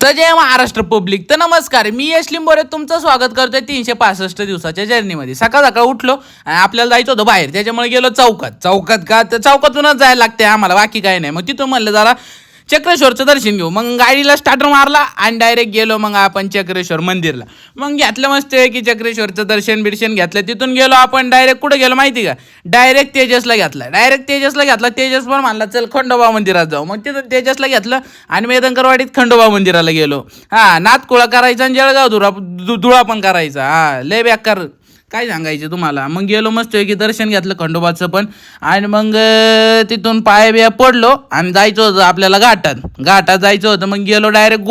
So जय Maharashtra public. तर नमस्कार, मी यश लिंबोरे तुमचं स्वागत करतोय 365 दिवसाच्या जर्नीमध्ये. सकाळ सकाळ उठलो आणि आपल्याला जायचं होतं बाहेर, त्याच्यामुळे गेलो चौकात का तर चौकातूनच जायला लागते आम्हाला, बाकी काही नाही. मग तिथून म्हणलं जरा चक्रेश्वरचं दर्शन घेऊ. मग गाडीला स्टार्टर मारला आणि डायरेक्ट गेलो मग आपण चक्रेश्वर मंदिरला. मग घेतलं मस्त की चक्रेश्वरचं दर्शन घेतलं. तिथून गेलो आपण डायरेक्ट कुठं गेलो माहिती का? डायरेक्ट तेजसला घेतला. तेजस पण म्हणला चल खंडोबा मंदिरात जाऊ. मग तिथून तेजसला घेतलं आणि मेदनकरवाडीत खंडोबा मंदिराला गेलो. नाथकुळा करायचा आणि जळगाव धुळा पण करायचा. लय बेकार, काय सांगायचं तुम्हाला. मग गेलो मस्त की दर्शन घेतलं खंडोबाचं पण. आणि मग तिथून पाय बिया पडलो आणि जायचं होतं आपल्याला घाटात जायचं होतं. मग गेलो डायरेक्ट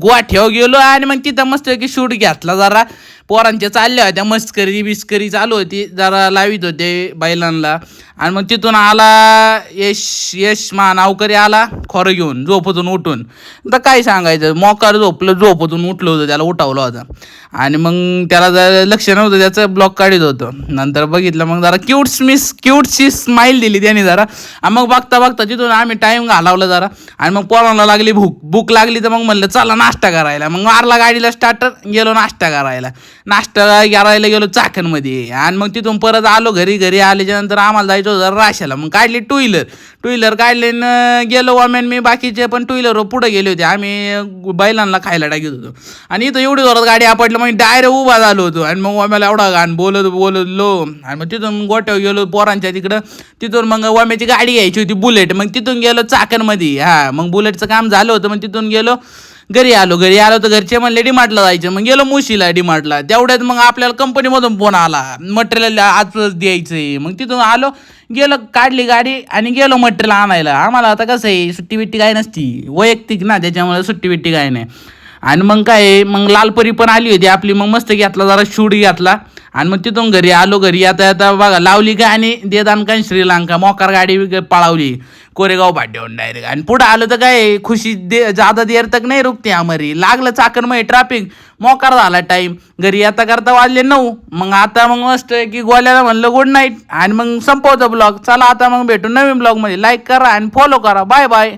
गोठ्याव गेलो आणि मग तिथं मस्त की शूट घेतला. जरा पोरांच्या चालल्या होत्या मस्करी चालू होती, जरा लावित होते बैलांना. आणि मग तिथून आला यश नावकरी आला खोरं घेऊन झोपतून उठून. तर काय सांगायचं, मोकार झोपतून उठलं होतं, त्याला उठावलं होतं. आणि मग त्याला लक्ष नव्हतं, त्याचं ब्लॉक काढत होतं. नंतर बघितलं मग जरा क्यूटशी स्माईल दिली त्याने जरा. आणि मग बघता तिथून आम्ही टाईम घालवला जरा. आणि मग पोरांना लागली भूक लागली, तर मग म्हणलं चला नाश्ता करायला. मग मारला गाडीला स्टार्टर, गेलो नाश्ता करायला गेलो चाकणमध्ये. आणि मग तिथून परत आलो घरी आल्याच्या नंतर आम्हाला जायचं होतं राशाला. मग काढली टू व्हीलर काढली गेलो वाम्यान मी. बाकीचे पण टू व्हीलरवर पुढे गेले होते, आम्ही बैलांना खायला टाकत होतो. आणि इथं एवढी जोरात गाडी आपटलं, मग डायरेक्ट उभा झालो होतो. आणि मग वाम्याला एवढा गाण बोललो. आणि मग तिथून गोट्यावर गेलो पोरांच्या तिकडं. तिथून मग वाम्याची गाडी घ्यायची होती बुलेट. मग तिथून गेलो चाकणमध्ये. मग बुलेटचं काम झालं होतं. मग तिथून गेलो घरी आलो तर घरचे म्हणले डीमार्टला जायचं. मग गेलो मुशीला डीमार्टला. तेवढ्यात मग आपल्याला कंपनीमधून फोन आला, मटेरियल आजच द्यायचंय. मग तिथून गेलो काढली गाडी आणि गेलो मटेरियल आणायला. आम्हाला आता कसं आहे, सुट्टी बिट्टी काय नसती, वैयक्तिक ना, त्याच्यामुळे सुट्टी बिट्टी काय नाही. आणि मग काय, मग लालपरी पण आली होती आपली. मग मस्त घेतला जरा शूट घेतला. आणि मग तिथून घरी आलो. आता बघा लावली का आणि देदानका श्रीलंका मोकार गाडी पळावली कोरेगाव भाट्यावरून डायरेक्ट. आणि पुढं आलं तर काय खुशी ज्यादा देर तक नाही रुकते आमरी. लागलं चाकणमध्ये ट्रॅफिक, मोकार झाला टाईम. घरी आता करता वाजले 9. मग आता मस्त की गोल्याला म्हणलं गुड नाईट आणि मग संपवतो ब्लॉग. चला आता मग भेटू नवीन ब्लॉगमध्ये. लाईक करा आणि फॉलो करा. बाय.